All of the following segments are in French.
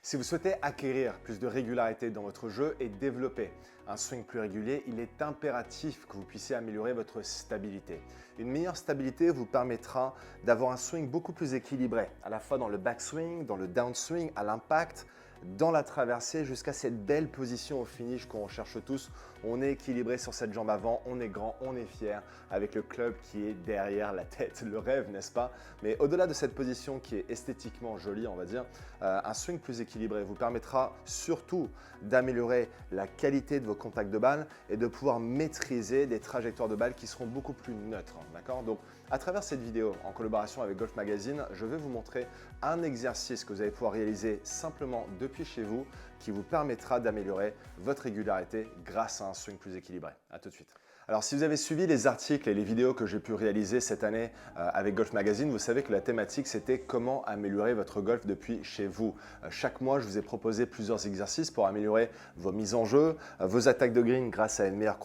Si vous souhaitez acquérir plus de régularité dans votre jeu et développer un swing plus régulier, il est impératif que vous puissiez améliorer votre stabilité. Une meilleure stabilité vous permettra d'avoir un swing beaucoup plus équilibré, à la fois dans le backswing, dans le downswing, à l'impact, dans la traversée, jusqu'à cette belle position au finish qu'on recherche tous. On est équilibré sur cette jambe avant, on est grand, on est fier, avec le club qui est derrière la tête, le rêve, n'est-ce pas? Mais au-delà de cette position qui est esthétiquement jolie, on va dire, un swing plus équilibré vous permettra surtout d'améliorer la qualité de vos contacts de balle et de pouvoir maîtriser des trajectoires de balle qui seront beaucoup plus neutres. D'accord? Donc, à travers cette vidéo, en collaboration avec Golf Magazine, je vais vous montrer un exercice que vous allez pouvoir réaliser simplement depuis chez vous qui vous permettra d'améliorer votre régularité grâce à un swing plus équilibré. À tout de suite. Alors, si vous avez suivi les articles et les vidéos que j'ai pu réaliser cette année avec Golf Magazine, vous savez que la thématique, c'était comment améliorer votre golf depuis chez vous. Chaque mois, je vous ai proposé plusieurs exercices pour améliorer vos mises en jeu, vos attaques de green grâce à une meilleure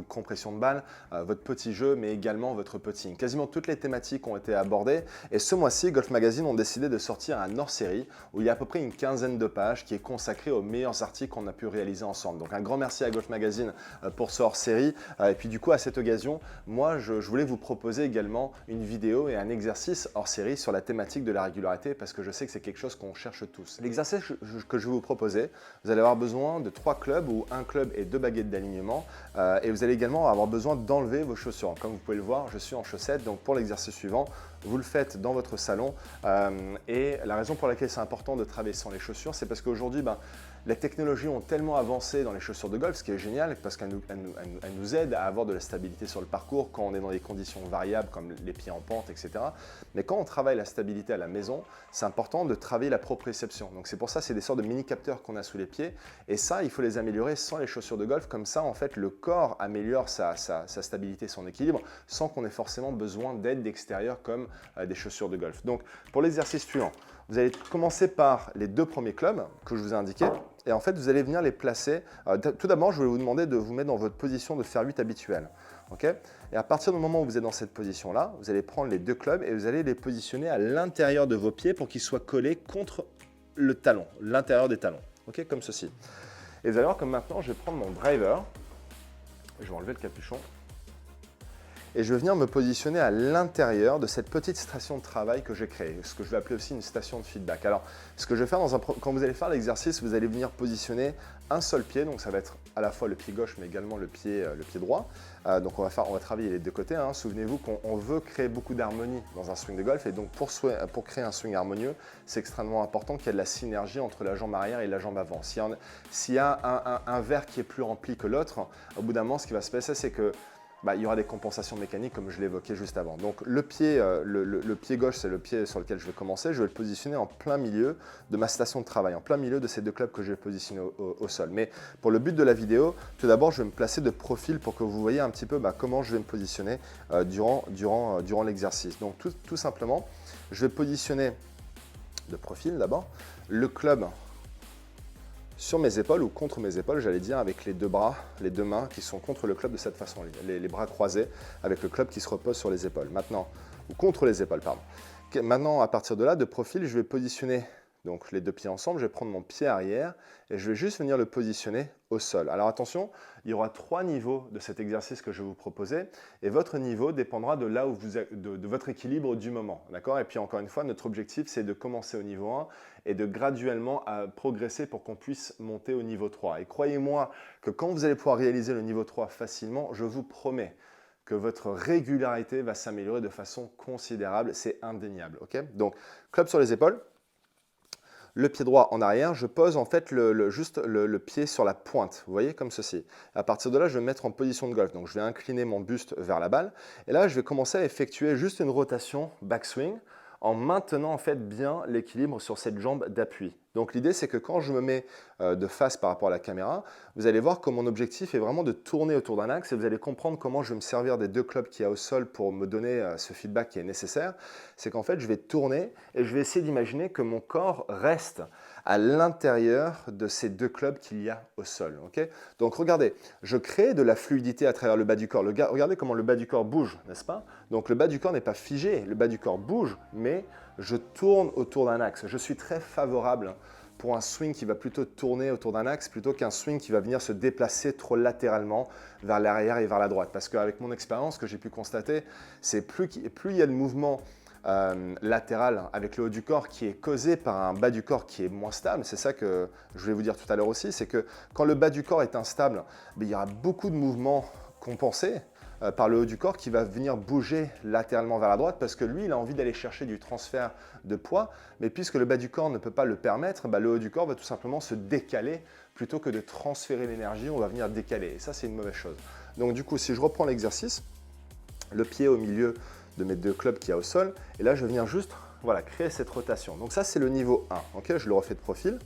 compression de balle, votre petit jeu, mais également votre putting. Quasiment toutes les thématiques ont été abordées et ce mois-ci, Golf Magazine ont décidé de sortir un hors-série où il y a à peu près une quinzaine de pages qui est consacrée aux meilleurs articles qu'on a pu réaliser ensemble. Donc, un grand merci à Golf Magazine pour ce hors-série. Et puis du coup, à cette occasion, moi, je voulais vous proposer également une vidéo et un exercice hors série sur la thématique de la régularité parce que je sais que c'est quelque chose qu'on cherche tous. L'exercice que je vais vous proposer, vous allez avoir besoin de 3 clubs ou un club et 2 baguettes d'alignement et vous allez également avoir besoin d'enlever vos chaussures. Comme vous pouvez le voir, je suis en chaussettes, donc pour l'exercice suivant, vous le faites dans votre salon et la raison pour laquelle c'est important de travailler sans les chaussures, c'est parce qu'aujourd'hui, les technologies ont tellement avancé dans les chaussures de golf, ce qui est génial parce qu'elles nous aident à avoir de la stabilité sur le parcours quand on est dans des conditions variables comme les pieds en pente, etc. Mais quand on travaille la stabilité à la maison, c'est important de travailler la proprioception. Donc c'est pour ça, c'est des sortes de mini capteurs qu'on a sous les pieds et ça, il faut les améliorer sans les chaussures de golf. Comme ça, en fait, le corps améliore sa stabilité, son équilibre sans qu'on ait forcément besoin d'aide d'extérieur comme des chaussures de golf. Donc pour l'exercice suivant, vous allez commencer par les 2 premiers clubs que je vous ai indiqués et en fait vous allez venir les placer. Tout d'abord, je vais vous demander de vous mettre dans votre position de fer 8 habituelle. Okay, et à partir du moment où vous êtes dans cette position-là, vous allez prendre les 2 clubs et vous allez les positionner à l'intérieur de vos pieds pour qu'ils soient collés contre le talon, l'intérieur des talons, okay, comme ceci. Et vous allez voir comme maintenant, je vais prendre mon driver, je vais enlever le capuchon, et je vais venir me positionner à l'intérieur de cette petite station de travail que j'ai créée, ce que je vais appeler aussi une station de feedback. Alors, ce que je vais faire, quand vous allez faire l'exercice, vous allez venir positionner un seul pied, donc ça va être à la fois le pied gauche, mais également le pied droit. Donc on va travailler les 2 côtés. Souvenez-vous qu'on veut créer beaucoup d'harmonie dans un swing de golf, et donc pour créer un swing harmonieux, c'est extrêmement important qu'il y ait de la synergie entre la jambe arrière et la jambe avant. S'il y a un verre qui est plus rempli que l'autre, au bout d'un moment, ce qui va se passer, c'est que il y aura des compensations mécaniques comme je l'évoquais juste avant. Donc le pied gauche, c'est le pied sur lequel je vais commencer. Je vais le positionner en plein milieu de ma station de travail, en plein milieu de ces 2 clubs que je vais positionner au sol. Mais pour le but de la vidéo, tout d'abord, je vais me placer de profil pour que vous voyez un petit peu comment je vais me positionner durant l'exercice. Donc tout simplement, je vais positionner de profil d'abord le club sur mes épaules ou contre mes épaules, j'allais dire, avec les 2 bras, les 2 mains qui sont contre le club de cette façon, les bras croisés avec le club qui se repose sur les épaules. Maintenant, ou contre les épaules, pardon. Maintenant, à partir de là, de profil, je vais positionner donc les 2 pieds ensemble, je vais prendre mon pied arrière et je vais juste venir le positionner au sol. Alors attention, il y aura 3 niveaux de cet exercice que je vais vous proposer et votre niveau dépendra de là où de votre équilibre du moment. D'accord? Et puis encore une fois, notre objectif, c'est de commencer au niveau 1 et de graduellement progresser pour qu'on puisse monter au niveau 3. Et croyez-moi que quand vous allez pouvoir réaliser le niveau 3 facilement, je vous promets que votre régularité va s'améliorer de façon considérable. C'est indéniable. Okay? Donc, club sur les épaules. Le pied droit en arrière, je pose en fait juste le pied sur la pointe, vous voyez, comme ceci. À partir de là, je vais me mettre en position de golf. Donc, je vais incliner mon buste vers la balle. Et là, je vais commencer à effectuer juste une rotation backswing en maintenant en fait bien l'équilibre sur cette jambe d'appui. Donc l'idée, c'est que quand je me mets de face par rapport à la caméra, vous allez voir que mon objectif est vraiment de tourner autour d'un axe et vous allez comprendre comment je vais me servir des 2 clubs qu'il y a au sol pour me donner ce feedback qui est nécessaire. C'est qu'en fait, je vais tourner et je vais essayer d'imaginer que mon corps reste à l'intérieur de ces 2 clubs qu'il y a au sol. Okay? Donc regardez, je crée de la fluidité à travers le bas du corps. Regardez comment le bas du corps bouge, n'est-ce pas? Donc le bas du corps n'est pas figé, le bas du corps bouge, mais je tourne autour d'un axe. Je suis très favorable pour un swing qui va plutôt tourner autour d'un axe plutôt qu'un swing qui va venir se déplacer trop latéralement vers l'arrière et vers la droite. Parce qu'avec mon expérience, ce que j'ai pu constater, c'est plus il y a de mouvement latéral avec le haut du corps qui est causé par un bas du corps qui est moins stable. C'est ça que je voulais vous dire tout à l'heure aussi, c'est que quand le bas du corps est instable, il y aura beaucoup de mouvements compensés par le haut du corps qui va venir bouger latéralement vers la droite parce que lui, il a envie d'aller chercher du transfert de poids, mais puisque le bas du corps ne peut pas le permettre, le haut du corps va tout simplement se décaler plutôt que de transférer l'énergie, on va venir décaler. Et ça, c'est une mauvaise chose. Donc du coup, si je reprends l'exercice, le pied au milieu de mes deux clubs qu'il y a au sol, et là, je viens juste créer cette rotation. Donc ça, c'est le niveau 1. Okay, je le refais de profil.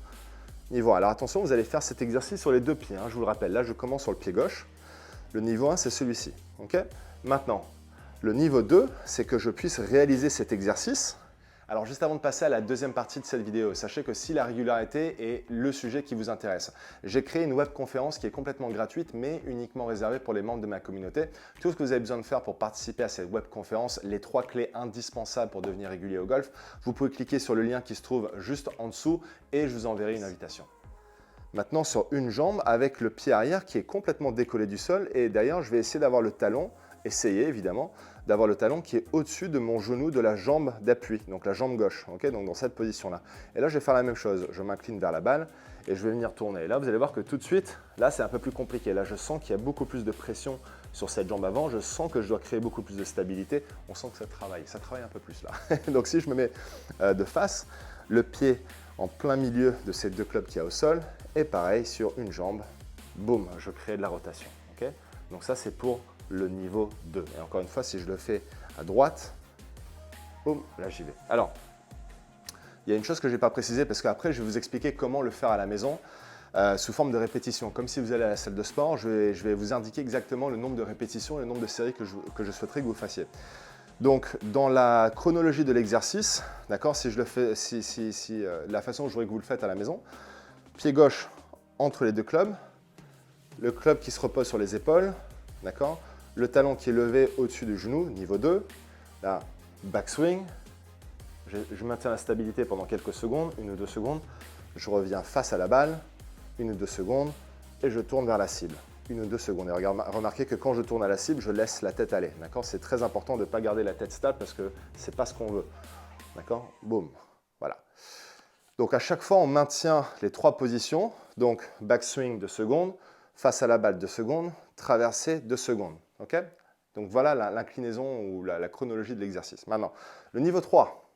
Niveau 1. Alors attention, vous allez faire cet exercice sur les deux pieds. Je vous le rappelle, là, je commence sur le pied gauche. Le niveau 1, c'est celui-ci. Okay. Maintenant, le niveau 2, c'est que je puisse réaliser cet exercice. Alors, juste avant de passer à la deuxième partie de cette vidéo, sachez que si la régularité est le sujet qui vous intéresse, j'ai créé une webconférence qui est complètement gratuite, mais uniquement réservée pour les membres de ma communauté. Tout ce que vous avez besoin de faire pour participer à cette webconférence, les 3 clés indispensables pour devenir régulier au golf, vous pouvez cliquer sur le lien qui se trouve juste en dessous et je vous enverrai une invitation. Maintenant, sur une jambe avec le pied arrière qui est complètement décollé du sol. Et d'ailleurs, je vais essayer d'avoir le talon, évidemment, d'avoir le talon qui est au-dessus de mon genou de la jambe d'appui, donc la jambe gauche, okay, donc dans cette position-là. Et là, je vais faire la même chose. Je m'incline vers la balle et je vais venir tourner. Et là, vous allez voir que tout de suite, là, c'est un peu plus compliqué. Là, je sens qu'il y a beaucoup plus de pression sur cette jambe avant. Je sens que je dois créer beaucoup plus de stabilité. On sent que ça travaille un peu plus là. Donc, si je me mets de face, le pied en plein milieu de ces deux clubs qu'il y a au sol, et pareil sur une jambe, boum, je crée de la rotation. Okay, donc ça, c'est pour le niveau 2. Et encore une fois, si je le fais à droite, boum, là j'y vais. Alors, il y a une chose que je n'ai pas précisée parce qu'après, je vais vous expliquer comment le faire à la maison sous forme de répétition. Comme si vous allez à la salle de sport, je vais vous indiquer exactement le nombre de répétitions et le nombre de séries que je souhaiterais que vous fassiez. Donc, dans la chronologie de l'exercice, d'accord, si je le fais, la façon dont je voudrais que vous le faites à la maison, pied gauche entre les deux clubs, le club qui se repose sur les épaules, d'accord, le talon qui est levé au-dessus du genou, niveau 2, là, backswing, je maintiens la stabilité pendant quelques secondes, 1 ou 2 secondes, je reviens face à la balle, 1 ou 2 secondes, et je tourne vers la cible. 1 ou 2 secondes. Et remarquez que quand je tourne à la cible, je laisse la tête aller. D'accord, c'est très important de ne pas garder la tête stable parce que ce n'est pas ce qu'on veut. D'accord, boum, voilà. Donc à chaque fois, on maintient les 3 positions. Donc backswing 2 secondes, face à la balle 2 secondes, traversée 2 secondes. Ok, donc voilà l'inclinaison ou la chronologie de l'exercice. Maintenant, le niveau 3.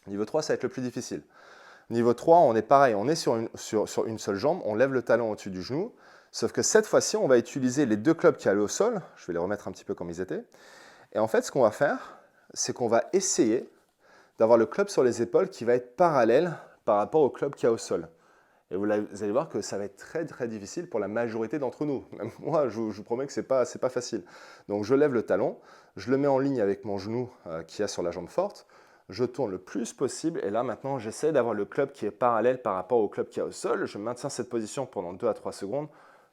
Niveau 3, ça va être le plus difficile. Niveau 3, on est pareil, on est sur une seule jambe, on lève le talon au-dessus du genou. Sauf que cette fois-ci, on va utiliser les 2 clubs qui allaient au sol. Je vais les remettre un petit peu comme ils étaient. Et en fait, ce qu'on va faire, c'est qu'on va essayer d'avoir le club sur les épaules qui va être parallèle par rapport au club qui est au sol. Et vous allez voir que ça va être très très difficile pour la majorité d'entre nous. Même moi, je vous promets que ce n'est pas facile. Donc je lève le talon, je le mets en ligne avec mon genou qui est sur la jambe forte. Je tourne le plus possible et là maintenant j'essaie d'avoir le club qui est parallèle par rapport au club qui est au sol. Je maintiens cette position pendant 2 à 3 secondes.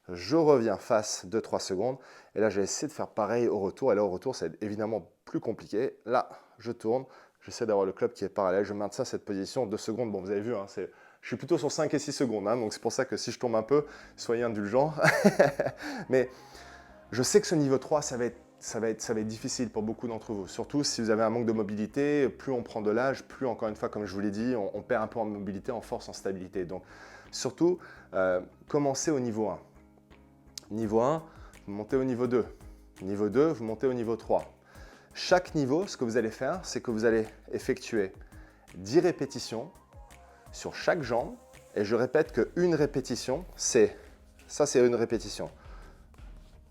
Je reviens face 2-3 secondes et là j'ai essayé de faire pareil au retour et là au retour c'est évidemment plus compliqué. Là je tourne, j'essaie d'avoir le club qui est parallèle, je maintiens cette position 2 secondes. Bon vous avez vu, je suis plutôt sur 5 et 6 secondes, donc c'est pour ça que si je tombe un peu, soyez indulgents. Mais je sais que ce niveau 3 ça va être difficile pour beaucoup d'entre vous, surtout si vous avez un manque de mobilité. Plus on prend de l'âge, plus encore une fois comme je vous l'ai dit, on perd un peu en mobilité, en force, en stabilité. Donc surtout commencez au niveau 1. Niveau 1, vous montez au niveau 2. Niveau 2, vous montez au niveau 3. Chaque niveau, ce que vous allez faire, c'est que vous allez effectuer 10 répétitions sur chaque jambe. Et je répète qu'une répétition, c'est une répétition.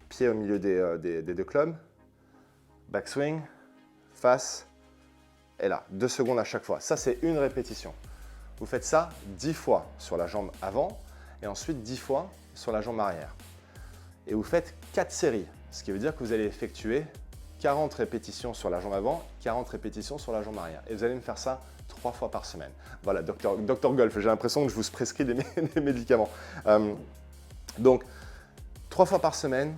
Pied au milieu des 2 clubs, backswing, face, et là, 2 secondes à chaque fois. Ça, c'est une répétition. Vous faites ça 10 fois sur la jambe avant et ensuite 10 fois sur la jambe arrière. Et vous faites 4 séries, ce qui veut dire que vous allez effectuer 40 répétitions sur la jambe avant, 40 répétitions sur la jambe arrière. Et vous allez me faire ça 3 fois par semaine. Voilà, Dr Golf, j'ai l'impression que je vous prescris des médicaments. Donc, 3 fois par semaine,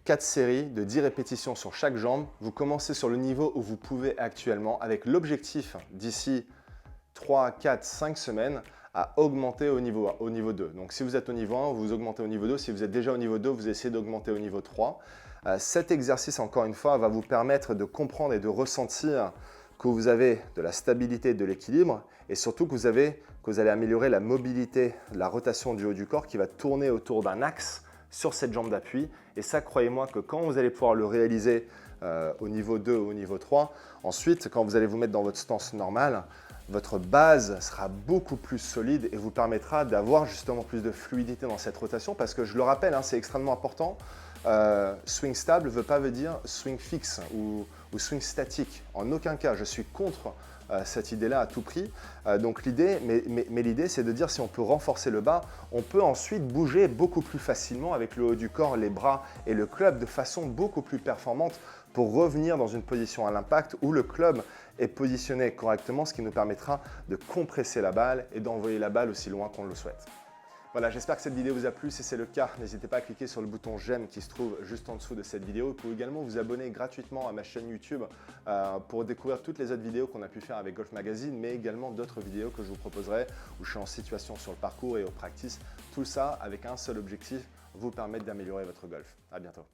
4 séries de 10 répétitions sur chaque jambe. Vous commencez sur le niveau où vous pouvez actuellement avec l'objectif d'ici 3, 4, 5 semaines à augmenter au niveau 2. Donc si vous êtes au niveau 1, vous augmentez au niveau 2. Si vous êtes déjà au niveau 2, vous essayez d'augmenter au niveau 3. Cet exercice, encore une fois, va vous permettre de comprendre et de ressentir que vous avez de la stabilité et de l'équilibre et surtout que vous allez améliorer la mobilité, la rotation du haut du corps qui va tourner autour d'un axe sur cette jambe d'appui. Et ça, croyez-moi que quand vous allez pouvoir le réaliser au niveau 2 ou au niveau 3, ensuite, quand vous allez vous mettre dans votre stance normale, votre base sera beaucoup plus solide et vous permettra d'avoir justement plus de fluidité dans cette rotation parce que je le rappelle, hein, c'est extrêmement important. Swing stable ne veut pas dire swing fixe ou swing statique. En aucun cas, je suis contre cette idée-là à tout prix. Donc l'idée, mais l'idée, c'est de dire si on peut renforcer le bas, on peut ensuite bouger beaucoup plus facilement avec le haut du corps, les bras et le club de façon beaucoup plus performante pour revenir dans une position à l'impact où le club est positionné correctement, ce qui nous permettra de compresser la balle et d'envoyer la balle aussi loin qu'on le souhaite. Voilà, j'espère que cette vidéo vous a plu. Si c'est le cas, n'hésitez pas à cliquer sur le bouton j'aime qui se trouve juste en dessous de cette vidéo. Vous pouvez également vous abonner gratuitement à ma chaîne YouTube pour découvrir toutes les autres vidéos qu'on a pu faire avec Golf Magazine, mais également d'autres vidéos que je vous proposerai où je suis en situation sur le parcours et au practice. Tout ça avec un seul objectif, vous permettre d'améliorer votre golf. À bientôt.